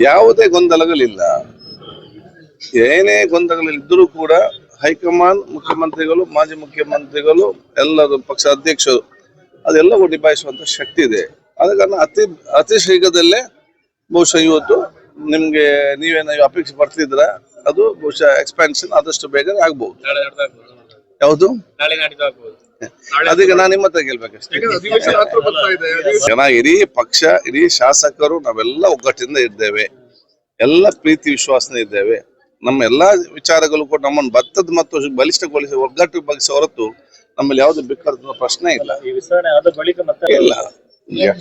ಯಾವುದೇ ಗೊಂದಲಗಳಿಲ್ಲ. ಏನೇ ಗೊಂದಲಗಳಿದ್ದರೂ ಕೂಡ ಹೈಕಮಾಂಡ್, ಮುಖ್ಯಮಂತ್ರಿಗಳು, ಮಾಜಿ ಮುಖ್ಯಮಂತ್ರಿಗಳು, ಎಲ್ಲರೂ ಪಕ್ಷ ಅಧ್ಯಕ್ಷರು ಅದೆಲ್ಲವೂ ನಿಭಾಯಿಸುವಂತ ಶಕ್ತಿ ಇದೆ. ಆದ ಕಾರಣ ಅತಿ ಶೀಘ್ರದಲ್ಲೇ ಬಹುಶಃ ಇವತ್ತು ನಿಮ್ಗೆ ನೀವೇನ ಅಪೇಕ್ಷೆ ಪಡ್ತಿದ್ರ ಅದು ಬಹುಶಃ ಎಕ್ಸ್ಪ್ಯಾನ್ಷನ್ ಆದಷ್ಟು ಬೇಗ ಆಗ್ಬಹುದು. ಯಾವುದು ಅದೀಗ ನಾನು ನಿಮ್ಮ ಹತ್ರ ಕೇಳ್ಬೇಕಷ್ಟೇ. ಇಡೀ ಪಕ್ಷ, ಇಡೀ ಶಾಸಕರು ನಾವೆಲ್ಲ ಒಗ್ಗಟ್ಟಿಂದ ಇದ್ದೇವೆ, ಎಲ್ಲ ಪ್ರೀತಿ ವಿಶ್ವಾಸನ ಇದ್ದೇವೆ. ನಮ್ಮ ಎಲ್ಲಾ ವಿಚಾರಗಳು ಕೂಡ ನಮ್ಮನ್ನು ಭತ್ತದ ಮತ್ತು ಬಲಿಷ್ಠಗೊಳಿಸಿ ಒಗ್ಗಟ್ಟು ಬಗ್ಗಿಸಿ ಹೊರತು ನಮ್ಮಲ್ಲಿ ಯಾವ್ದು ಬೇಕಾದ ಪ್ರಶ್ನೆ ಇಲ್ಲ. ಇಲ್ಲ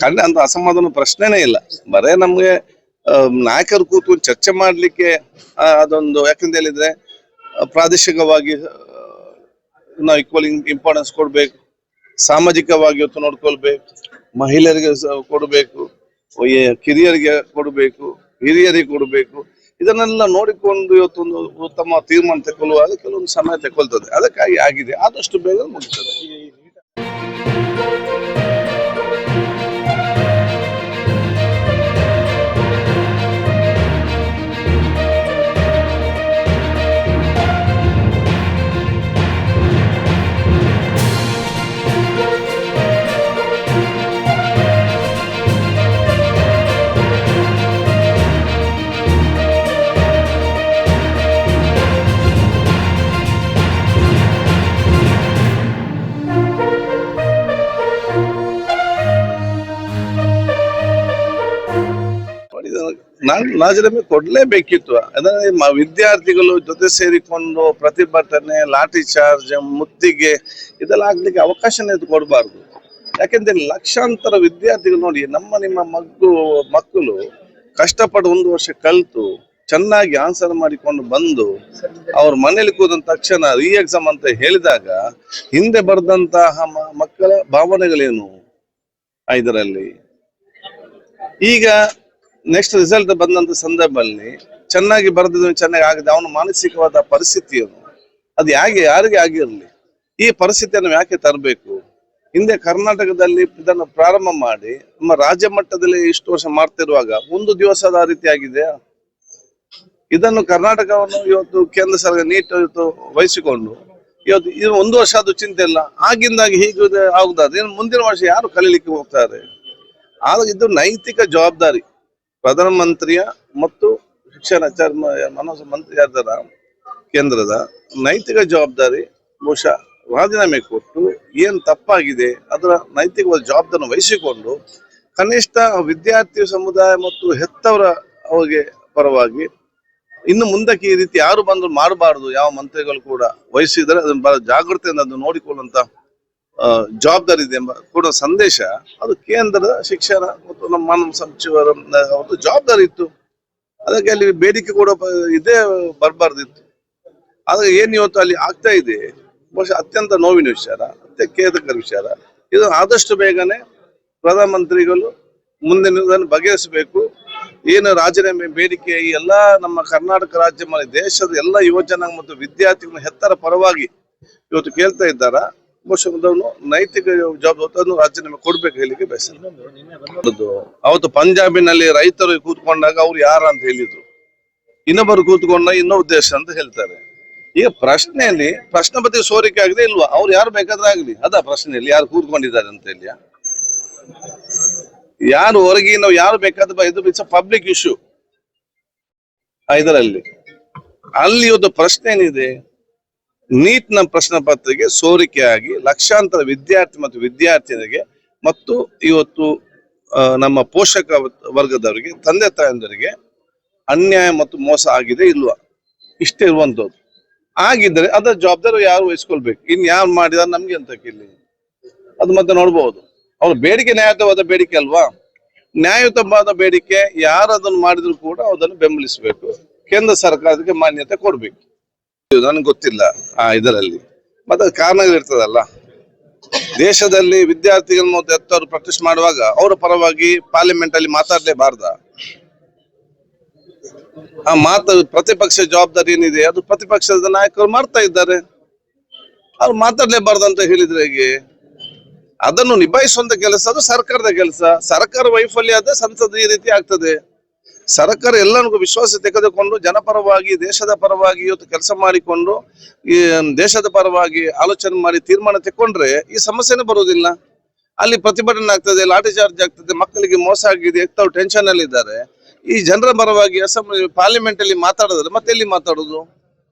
ಕಂಡ ಅಂತ ಅಸಮಾಧಾನ ಪ್ರಶ್ನೆನೇ ಇಲ್ಲ. ಬರೇ ನಮ್ಗೆ ನಾಯಕರು ಕೂತ್ಕೊಂಡು ಚರ್ಚೆ ಮಾಡ್ಲಿಕ್ಕೆ ಅದೊಂದು, ಯಾಕಂತ ಹೇಳಿದ್ರೆ ಪ್ರಾದೇಶಿಕವಾಗಿ ನಾವು ಈಕ್ವಲ್ ಇಂಪಾರ್ಟೆನ್ಸ್ ಕೊಡ್ಬೇಕು, ಸಾಮಾಜಿಕವಾಗಿ ಹೊತ್ತು ನೋಡ್ಕೊಳ್ಬೇಕು, ಮಹಿಳೆಯರಿಗೆ ಕೊಡಬೇಕು, ಕಿರಿಯರಿಗೆ ಕೊಡಬೇಕು, ಹಿರಿಯರಿಗೆ ಕೊಡಬೇಕು. ಇದನ್ನೆಲ್ಲ ನೋಡಿಕೊಂಡು ಇವತ್ತೊಂದು ಉತ್ತಮ ತೀರ್ಮಾನ ತಗೊಳ್ಳುವಾಗ ಕೆಲವೊಂದು ಸಮಯ ತಗೊಳ್ತದೆ. ಅದಕ್ಕಾಗಿ ಆಗಿದೆ, ಆದಷ್ಟು ಬೇಗ ಮುಗಿಸ್ತದೆ. ರಾಜೀನಾಮೆ ಕೊಡ್ಲೇಬೇಕಿತ್ತು. ಅದನ್ನ ವಿದ್ಯಾರ್ಥಿಗಳು ಜೊತೆ ಸೇರಿಕೊಂಡು ಪ್ರತಿಭಟನೆ, ಲಾಠಿ ಚಾರ್ಜ್, ಮುತ್ತಿಗೆ ಇದೆಲ್ಲ ಆಗ್ಲಿಕ್ಕೆ ಅವಕಾಶನೇ ಕೊಡಬಾರ್ದು. ಯಾಕೆಂದ್ರೆ ಲಕ್ಷಾಂತರ ವಿದ್ಯಾರ್ಥಿಗಳು ನೋಡಿ, ನಿಮ್ಮ ಮಕ್ಕಳು ಕಷ್ಟಪಟ್ಟು 1 ವರ್ಷ ಕಲಿತು ಚೆನ್ನಾಗಿ ಆನ್ಸರ್ ಮಾಡಿಕೊಂಡು ಬಂದು ಅವ್ರ ಮನೇಲಿ ಕೂದಂತ ತಕ್ಷಣ ರೀ ಎಕ್ಸಾಮ್ ಅಂತ ಹೇಳಿದಾಗ ಹಿಂದೆ ಬರೆದಂತಹ ಮಕ್ಕಳ ಭಾವನೆಗಳೇನು ಇದರಲ್ಲಿ. ಈಗ ನೆಕ್ಸ್ಟ್ ರಿಸಲ್ಟ್ ಬಂದಂತ ಸಂದರ್ಭದಲ್ಲಿ ಚೆನ್ನಾಗಿ ಬರೆದಿದ್ದು ಚೆನ್ನಾಗಿ ಆಗಿದೆ, ಅವನ ಮಾನಸಿಕವಾದ ಪರಿಸ್ಥಿತಿಯನ್ನು ಅದು ಯಾರಿಗೆ ಆಗಿರಲಿ, ಈ ಪರಿಸ್ಥಿತಿಯನ್ನು ಯಾಕೆ ತರಬೇಕು? ಹಿಂದೆ ಕರ್ನಾಟಕದಲ್ಲಿ ಇದನ್ನು ಪ್ರಾರಂಭ ಮಾಡಿ ನಮ್ಮ ರಾಜ್ಯ ಮಟ್ಟದಲ್ಲಿ ಇಷ್ಟು ವರ್ಷ ಮಾಡ್ತಿರುವಾಗ ಒಂದು ದಿವಸದ ರೀತಿ ಆಗಿದೆ. ಇದನ್ನು ಕರ್ನಾಟಕವನ್ನು ಇವತ್ತು ಕೇಂದ್ರ ಸರ್ಕಾರ ನೀಟ್ ವಹಿಸಿಕೊಂಡು ಇವತ್ತು ಇದು 1 ವರ್ಷ ಅದು ಚಿಂತೆ ಇಲ್ಲ, ಆಗಿಂದಾಗಿ ಹೀಗೆ ಆಗುದಾದ್ರೆ ಮುಂದಿನ ವರ್ಷ ಯಾರು ಕಲೀಲಿಕ್ಕೆ ಹೋಗ್ತಾರೆ? ಆಗ ಇದು ನೈತಿಕ ಜವಾಬ್ದಾರಿ ಪ್ರಧಾನಮಂತ್ರಿಯ ಮತ್ತು ಶಿಕ್ಷಣ ಮನೋಜ್ ಮಂತ್ರಿಯಾದ ಕೇಂದ್ರದ ನೈತಿಕ ಜವಾಬ್ದಾರಿ. ಬಹುಶಃ ರಾಜೀನಾಮೆ ಕೊಟ್ಟು ಏನ್ ತಪ್ಪಾಗಿದೆ ಅದರ ನೈತಿಕವಾದ ಜವಾಬ್ದಾರಿ ವಹಿಸಿಕೊಂಡು ಕನಿಷ್ಠ ವಿದ್ಯಾರ್ಥಿ ಸಮುದಾಯ ಮತ್ತು ಹೆತ್ತವರ ಅವರಿಗೆ ಪರವಾಗಿ ಇನ್ನು ಮುಂದಕ್ಕೆ ಈ ರೀತಿ ಯಾರು ಬಂದ್ರು ಮಾಡಬಾರದು. ಯಾವ ಮಂತ್ರಿಗಳು ಕೂಡ ವಹಿಸಿದರೆ ಅದನ್ನು ಬಹಳ ಜಾಗೃತಿಯಿಂದ ಅದನ್ನು ನೋಡಿಕೊಳ್ಳುವಂತ ಜವಾಬ್ದಾರಿ ಇದೆ ಎಂಬ ಕೂಡ ಸಂದೇಶ ಅದು ಕೇಂದ್ರದ ಶಿಕ್ಷಣ ಮತ್ತು ನಮ್ಮ ಮಾನವ ಸಚಿವರ ಒಂದು ಜವಾಬ್ದಾರಿ ಇತ್ತು. ಅದಕ್ಕೆ ಅಲ್ಲಿ ಬೇಡಿಕೆ ಕೂಡ ಇದೇ ಬರಬಾರ್ದಿತ್ತು. ಆದ್ರೆ ಏನ್ ಇವತ್ತು ಅಲ್ಲಿ ಆಗ್ತಾ ಇದೆ ಬಹುಶಃ ಅತ್ಯಂತ ನೋವಿನ ವಿಚಾರ, ಅತ್ಯಂತ ಖೇದಕರ ವಿಚಾರ. ಇದನ್ನು ಆದಷ್ಟು ಬೇಗನೆ ಪ್ರಧಾನಮಂತ್ರಿಗಳು ಮುಂದಿನ ಬಗೆಹರಿಸಬೇಕು. ಏನು ರಾಜೀನಾಮೆ ಬೇಡಿಕೆ ಈ ಎಲ್ಲಾ ನಮ್ಮ ಕರ್ನಾಟಕ ರಾಜ್ಯ ಮತ್ತು ದೇಶದ ಎಲ್ಲ ಯುವಜನ ಮತ್ತು ವಿದ್ಯಾರ್ಥಿಗಳ ಹೆತ್ತರ ಪರವಾಗಿ ಇವತ್ತು ಕೇಳ್ತಾ ಇದ್ದಾರ. ಬಹುಶಃ ನೈತಿಕ ಜವಾಬ್ದಾರಿ ರಾಜೀನಾಮೆ ಕೊಡ್ಬೇಕು ಹೇಳಿಕೆ ಬಯಸಿದ್ರು. ಅವತ್ತು ಪಂಜಾಬಿನಲ್ಲಿ ರೈತರು ಕೂತ್ಕೊಂಡಾಗ ಅವ್ರು ಯಾರ ಅಂತ ಹೇಳಿದ್ರು, ಇನ್ನೊಬ್ಬರು ಕೂತ್ಕೊಂಡ ಇನ್ನೊಬ್ಬ ಉದ್ದೇಶ ಅಂತ ಹೇಳ್ತಾರೆ. ಈಗ ಪ್ರಶ್ನೆಯಲ್ಲಿ ಪ್ರಶ್ನೆ ಪತ್ರಿಕೆ ಸೋರಿಕೆ ಆಗಿದೆ ಇಲ್ವಾ? ಅವ್ರು ಯಾರು ಬೇಕಾದ್ರೆ ಆಗ್ಲಿ, ಅದ ಪ್ರಶ್ನೆಯಲ್ಲಿ ಯಾರು ಕೂತ್ಕೊಂಡಿದ್ದಾರೆ ಅಂತ ಹೇಳಿ, ಯಾರು ಹೊರಗಿನ ಯಾರು ಬೇಕಾದ್ರೆ ಇದು ಇಟ್ಸ್ ಪಬ್ಲಿಕ್ ಇಶ್ಯೂ. ಇದರಲ್ಲಿ ಅಲ್ಲಿ ಇವತ್ತು ಪ್ರಶ್ನೆ ಏನಿದೆ, ನೀಟ್ ನ ಪ್ರಶ್ನೆ ಪತ್ರಿಕೆ ಸೋರಿಕೆಯಾಗಿ ಲಕ್ಷಾಂತರ ವಿದ್ಯಾರ್ಥಿ ಮತ್ತು ವಿದ್ಯಾರ್ಥಿನಿಗೆ ಮತ್ತು ಇವತ್ತು ನಮ್ಮ ಪೋಷಕ ವರ್ಗದವರಿಗೆ, ತಂದೆ ತಾಯಂದರಿಗೆ ಅನ್ಯಾಯ ಮತ್ತು ಮೋಸ ಆಗಿದೆ ಇಲ್ವಾ? ಇಷ್ಟೇ ಇರುವಂತದ್ದು. ಆಗಿದ್ರೆ ಅದರ ಜವಾಬ್ದಾರಿ ಯಾರು ವಹಿಸ್ಕೊಳ್ಬೇಕು. ಇನ್ ಯಾರು ಮಾಡಿದಾರೆ ನಮ್ಗೆ ಅಂತ ಇಲ್ಲಿ ಅದು ಮತ್ತೆ ನೋಡ್ಬಹುದು. ಅವ್ರ ಬೇಡಿಕೆ ನ್ಯಾಯಯುತವಾದ ಬೇಡಿಕೆ ಅಲ್ವಾ? ನ್ಯಾಯಯುತವಾದ ಬೇಡಿಕೆ ಯಾರು ಅದನ್ನು ಮಾಡಿದ್ರು ಕೂಡ ಅದನ್ನು ಬೆಂಬಲಿಸಬೇಕು. ಕೇಂದ್ರ ಸರ್ಕಾರಕ್ಕೆ ಮಾನ್ಯತೆ ಕೊಡ್ಬೇಕು. ನನ್ಗೆ ಗೊತ್ತಿಲ್ಲ ಇದರಲ್ಲಿ ಮತ್ತೆ ಕಾರಣಗಳಿರ್ತದಲ್ಲ. ದೇಶದಲ್ಲಿ ವಿದ್ಯಾರ್ಥಿಗಳು ಮತ್ತು ಹೆತ್ತವರು ಪ್ರೊಟೆಸ್ಟ್ ಮಾಡುವಾಗ ಅವರ ಪರವಾಗಿ ಪಾರ್ಲಿಮೆಂಟ್ ಅಲ್ಲಿ ಮಾತಾಡ್ಲೇಬಾರ್ದ? ಆ ಪ್ರತಿಪಕ್ಷ ಜವಾಬ್ದಾರಿ ಏನಿದೆ ಅದು ಪ್ರತಿಪಕ್ಷದ ನಾಯಕರು ಮಾಡ್ತಾ ಇದ್ದಾರೆ. ಅವ್ರು ಮಾತಾಡ್ಲೇಬಾರ್ದಂತ ಹೇಳಿದ್ರೆ ಹೇಗೆ? ಅದನ್ನು ನಿಭಾಯಿಸುವಂತ ಕೆಲಸ ಅದು ಸರ್ಕಾರದ ಕೆಲಸ. ಸರ್ಕಾರ ವೈಫಲ್ಯ ಆದ್ರೆ ಸಂಸದ ಈ ರೀತಿ ಆಗ್ತದೆ. ಸರ್ಕಾರ ಎಲ್ಲರಿಗೂ ವಿಶ್ವಾಸ ತೆಗೆದುಕೊಂಡು ಜನಪರವಾಗಿ ದೇಶದ ಪರವಾಗಿ ಇವತ್ತು ಕೆಲಸ ಮಾಡಿಕೊಂಡು ಈ ದೇಶದ ಪರವಾಗಿ ಆಲೋಚನೆ ಮಾಡಿ ತೀರ್ಮಾನ ತಗೊಂಡ್ರೆ ಈ ಸಮಸ್ಯೆನೇ ಬರುವುದಿಲ್ಲ. ಅಲ್ಲಿ ಪ್ರತಿಭಟನೆ ಆಗ್ತದೆ, ಲಾಠಿ ಚಾರ್ಜ್ ಆಗ್ತದೆ, ಮಕ್ಕಳಿಗೆ ಮೋಸ ಆಗಿದೆ, ಎಷ್ಟೋ ಟೆನ್ಷನ್ ಅಲ್ಲಿ ಇದ್ದಾರೆ. ಈ ಜನರ ಪರವಾಗಿ ಅಸೆಂಬ್ಲಿ ಪಾರ್ಲಿಮೆಂಟ್ ಅಲ್ಲಿ ಮಾತಾಡಿದ್ರೆ ಮತ್ತೆ ಎಲ್ಲಿ ಮಾತಾಡುದು?